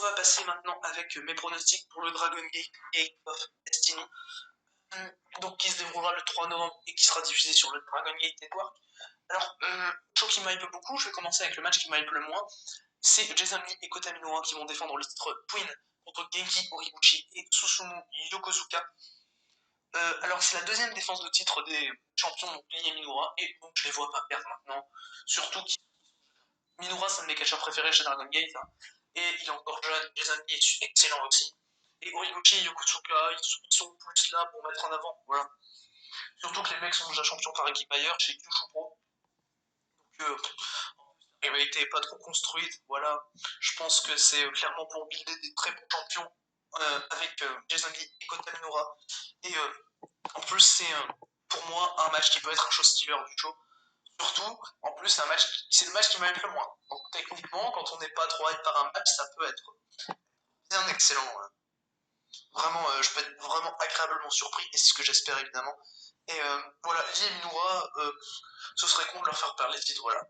va passer maintenant avec mes pronostics pour le Dragon Gate of Destiny, donc qui se déroulera le 3 novembre et qui sera diffusé sur le Dragon Gate Network. Alors, show qui m'hype beaucoup, je vais commencer avec le match qui m'hype le moins. C'est Jason Lee et Kota Minoura qui vont défendre le titre Twin contre Genki Horiguchi et Susumu Yokozuka. Alors, c'est la deuxième défense de titre des champions, donc Lee et Minoura, et donc je les vois pas perdre maintenant. Surtout que Minoura, c'est un de mes catcheurs préférés chez Dragon Gate, hein, et il est encore jeune. Jason Lee est excellent aussi. Et Horiguchi et Yokozuka, ils sont plus là pour mettre en avant. Voilà. Surtout que les mecs sont déjà champions par équipe ailleurs chez Kyushu Pro. Donc, la rivalité n'est pas trop construite. Voilà. Je pense que c'est clairement pour builder des très bons champions avec Jason Lee et Kota Minoura. Et en plus, c'est pour moi un match qui peut être un show stealer du show. Surtout, en plus, c'est le match qui m'aime le moins. Donc, techniquement, quand on n'est pas trop hype par un match, ça peut être bien excellent. Vraiment, je peux être vraiment agréablement surpris, et c'est ce que j'espère évidemment. Et voilà, Lee et Minoura, ce serait con de leur faire perdre les titres, voilà.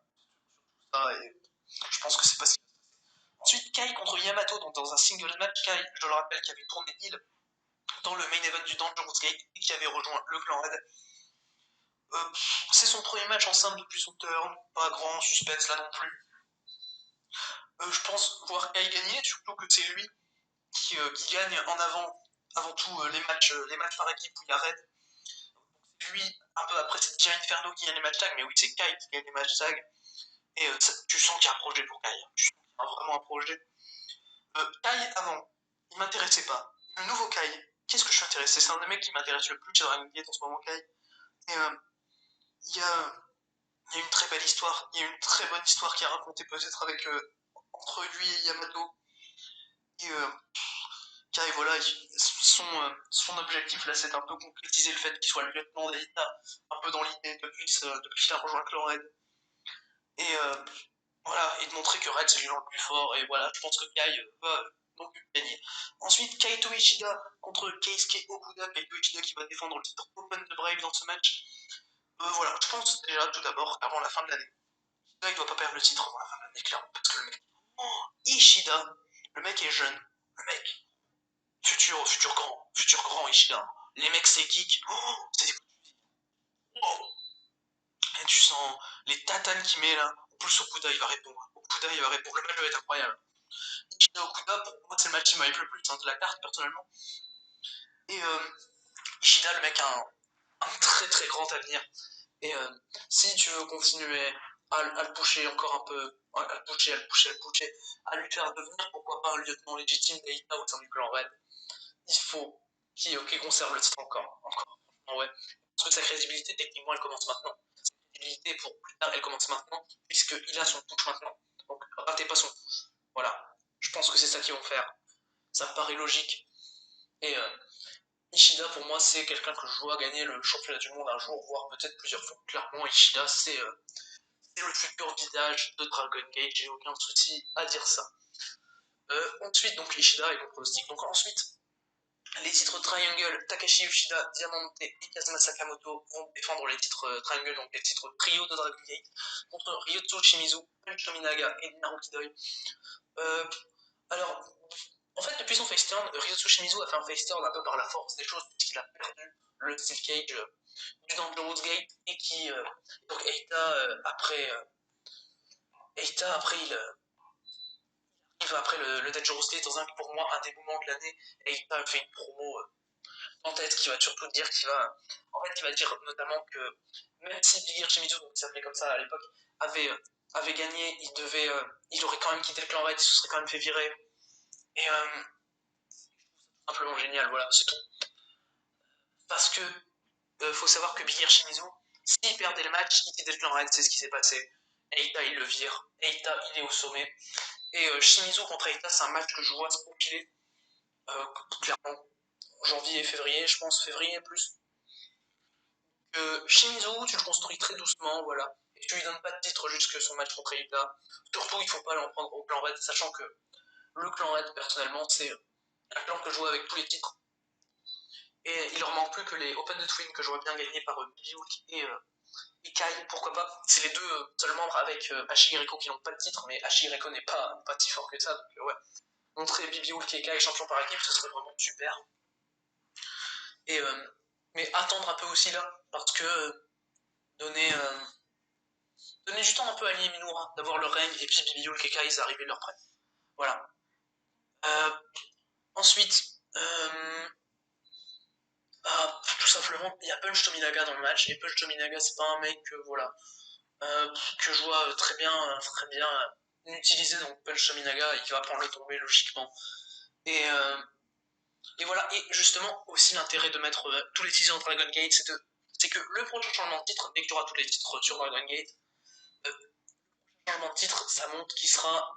Et je pense que c'est pas si. Ensuite, Kai contre Yamato, donc dans un single match. Kai, je le rappelle, qui avait tourné heel dans le main event du Dangerous Gate et qui avait rejoint le clan Red. C'est son premier match en simple depuis son turn, pas grand suspense là non plus. Je pense voir Kai gagner, surtout que c'est lui qui gagne avant tout les matchs par équipe où il y a Red. C'est lui, un peu après, c'est Jay Inferno qui gagne les matchs tag, mais oui, c'est Kai qui gagne les matchs tag. Et tu sens qu'il y a un projet pour Kai. Tu sens qu'il y a vraiment un projet. Kai, avant, il m'intéressait pas. Le nouveau Kai, qu'est-ce que je suis intéressé? C'est un des mecs qui m'intéresse le plus chez Dragon Gate en ce moment, Kai. Et il y a une très belle histoire. Il y a une très bonne histoire qui est racontée peut-être avec entre lui et Yamato. Et Kai, voilà, son objectif là, c'est un peu concrétiser le fait qu'il soit le lieutenant d'Eita, un peu dans l'idée depuis qu'il a rejoint Clan Red. Et voilà, et de montrer que Red c'est le plus fort, et voilà, je pense que Kai va donc gagner. Ensuite, Kaito Ishida contre Keisuke Okuda. Kaito Ishida qui va défendre le titre Open de Brave dans ce match. Voilà, je pense déjà tout d'abord avant la fin de l'année. Ishida il doit pas perdre le titre avant la fin de l'année, clairement, parce que le mec. Oh, Ishida, le mec est jeune, le mec. Futur grand Ishida. Les mecs c'est kick. Oh, c'est des. Oh. Et tu sens les tatanes qu'il met là. En plus, Okuda il va répondre. Le match va être incroyable. Ishida Okuda, pour moi, c'est le match qui m'a le plus de la carte, personnellement. Et Ishida, le mec, a un très très grand avenir. Et si tu veux continuer à le pusher encore un peu, à le pusher, à lui faire devenir, pourquoi pas, un lieutenant légitime d'Eita au sein du clan Red, il faut qu'il conserve le titre encore. Ouais. Parce que sa crédibilité, techniquement, elle commence maintenant. Sa crédibilité pour plus tard, elle commence maintenant, puisqu'il a son push maintenant. Donc, ratez pas son push. Voilà. Je pense que c'est ça qu'ils vont faire. Ça me paraît logique. Et Ishida, pour moi, c'est quelqu'un que je vois gagner le championnat du monde un jour, voire peut-être plusieurs fois. Clairement, Ishida, c'est le futur visage de Dragon Gate, j'ai aucun souci à dire ça. Ensuite, donc Ishida et mon pronostic. Donc ensuite, les titres Triangle, Takashi Yoshida, Diamante et Kazuma Sakamoto vont défendre les titres Triangle, donc les titres trio de Dragon Gate, contre Ryotsu Shimizu, Punch Tominaga et Naruki Doi. Alors, en fait, depuis son face turn, Ryotsu Shimizu a fait un face turn un peu par la force des choses, puisqu'il a perdu le Steel Cage du Dangerous Gate, et qui. Donc, Eita, après, il va après le Dangerous Gate dans pour moi, un des moments de l'année. Eita fait une promo en tête qui va surtout dire qu'il va. En fait, il va dire notamment que même si Big Shimizu, donc il s'appelait comme ça à l'époque, avait gagné, il aurait quand même quitté le clan Red, il se serait quand même fait virer. Et simplement génial, voilà, c'est tout. Parce que faut savoir que Big Shimizu, s'il perdait le match, il quittait le clan Red, c'est ce qui s'est passé. Eita, il le vire. Eita, il est au sommet. Et Shimizu contre Eita, c'est un match que je vois se profiler. Clairement, janvier et février, je pense, février plus. Shimizu, tu le construis très doucement, voilà. Et tu lui donnes pas de titre jusque son match contre Eita. Surtout, il faut pas l'en prendre au clan Red, sachant que le clan Red, personnellement, c'est un clan que je joue avec tous les titres. Et il leur manque plus que les Open de Twin que j'aurais bien gagné par Billy Hook et Kai, pourquoi pas. C'est les deux seuls membres avec Hashireko qui n'ont pas de titre, mais Hashireko n'est pas si fort que ça, donc ouais. montrer Bibi ou Kekai champion par équipe, ce serait vraiment super. Et, mais attendre un peu aussi là, parce que donner, donner du temps un peu à Lee et Minoura, d'avoir le règne, et puis Bibi ou Kekai, ils arrivent leur prêt. Voilà. Ensuite, tout simplement, il y a Punch Tominaga dans le match, et Punch Tominaga, c'est pas un mec voilà, que je vois très bien utiliser, donc Punch Tominaga, il va prendre le tombé logiquement. Et voilà, et justement, aussi l'intérêt de mettre tous les titres dans Dragon Gate, c'est que le prochain changement de titre, dès que tu auras tous les titres sur Dragon Gate, changement de titre, ça montre qui sera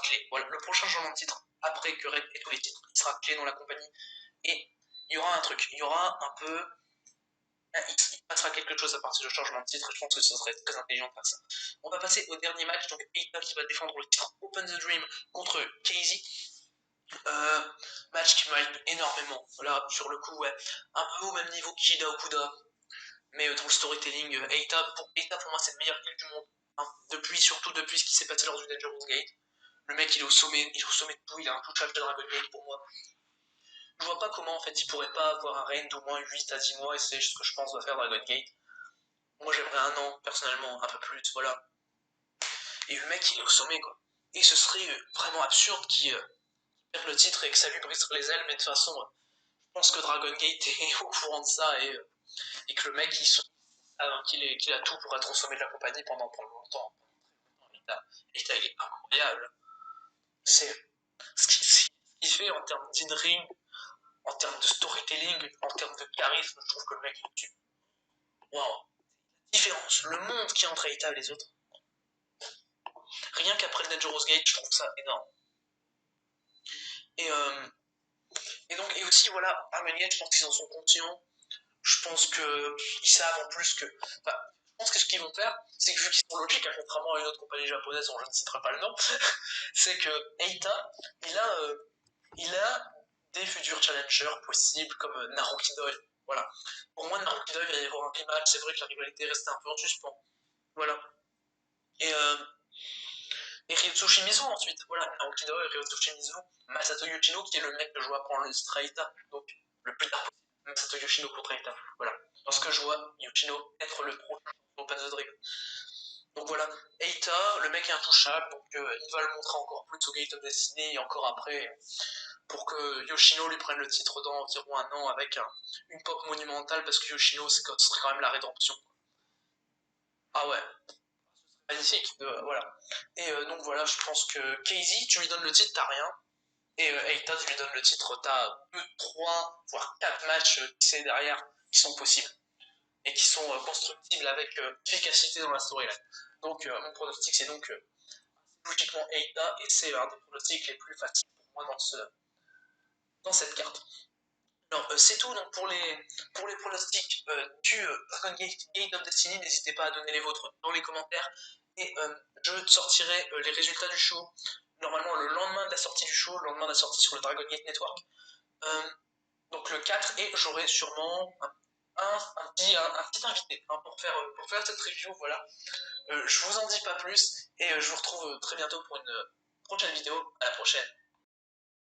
clé. Voilà, le prochain changement de titre, après que Red ait tous les titres, il sera clé dans la compagnie. Et il y aura un truc, il y aura un peu. Il passera quelque chose à partir du changement de titre, et je pense que ce serait très intelligent de faire ça. On va passer au dernier match, donc Eita qui va défendre le titre Open the Dream contre Casey. Match qui m'hype énormément. Voilà, sur le coup, ouais, un peu au même niveau qu'Ida Okuda, mais dans le storytelling, Eita, pour moi, c'est le meilleur kill du monde. Hein. Surtout depuis ce qui s'est passé lors du Dangerous Gate. Le mec, il est au sommet de tout, il a un touchage de Dragon Gate pour moi. Je vois pas comment, en fait, il pourrait pas avoir un reign d'au moins 8 à 10 mois, et c'est ce que je pense va faire Dragon Gate. Moi, j'aimerais un an, personnellement, un peu plus, voilà. Et le mec, il est au sommet, quoi. Et ce serait vraiment absurde qu'il perde le titre et que ça lui brise les ailes, mais de toute façon, je pense que Dragon Gate est au courant de ça et que le mec, qu'il a tout pour être au sommet de la compagnie pendant longtemps. Il est incroyable. C'est ce qu'il fait en termes d'in-ring, en termes de storytelling, en termes de charisme, je trouve que le mec est dessus. Waouh. Différence, le monde qui est entre Eita et les autres. Rien qu'après le Dangerous Gate, je trouve ça énorme. Et, et aussi, voilà, Dragon Gate, je pense qu'ils en sont conscients. Je pense qu'ils savent en plus que. Enfin, je pense que ce qu'ils vont faire, c'est que vu qu'ils sont logiques, hein, contrairement à une autre compagnie japonaise dont je ne citerai pas le nom, c'est que Eita, il a des futurs challengers possibles comme Naruki Doi. Voilà. Pour moi, Naruki Doi, il va y avoir un rematch. C'est vrai que la rivalité restait un peu en suspens. Voilà. Et, Ryotsuchi Mizu ensuite. Voilà, Naruki Doi, Ryotsuchi Mizu, Masato Yoshino qui est le mec que je vois prendre le titre Eita. Donc, le plus tard possible. Masato Yoshino contre Eita. Voilà. Parce que je vois Yoshino être le prochain Open the Dream. Donc voilà, Eita, le mec est intouchable, donc il va le montrer encore plus au Gate of Destiny et encore après, pour que Yoshino lui prenne le titre dans environ un an avec une pop monumentale, parce que Yoshino, ce serait quand même la rédemption. Ah ouais, magnifique, voilà. Et donc voilà, je pense que Casey, tu lui donnes le titre, t'as rien. Et Eita, tu lui donnes le titre, t'as 2, 3, voire 4 matchs qui c'est derrière qui sont possibles et qui sont constructibles avec efficacité dans la storyline. Donc mon pronostic c'est donc logiquement Eita et c'est un des pronostics les plus faciles pour moi dans cette carte. Alors c'est tout donc pour les pronostics du Dragon Gate of Destiny, n'hésitez pas à donner les vôtres dans les commentaires et je sortirai les résultats du show normalement le lendemain de la sortie du show, le lendemain de la sortie sur le Dragon Gate Network. Donc le 4 et j'aurai sûrement un petit invité hein, pour faire cette review, voilà. Je vous en dis pas plus et je vous retrouve très bientôt pour une prochaine vidéo. À la prochaine.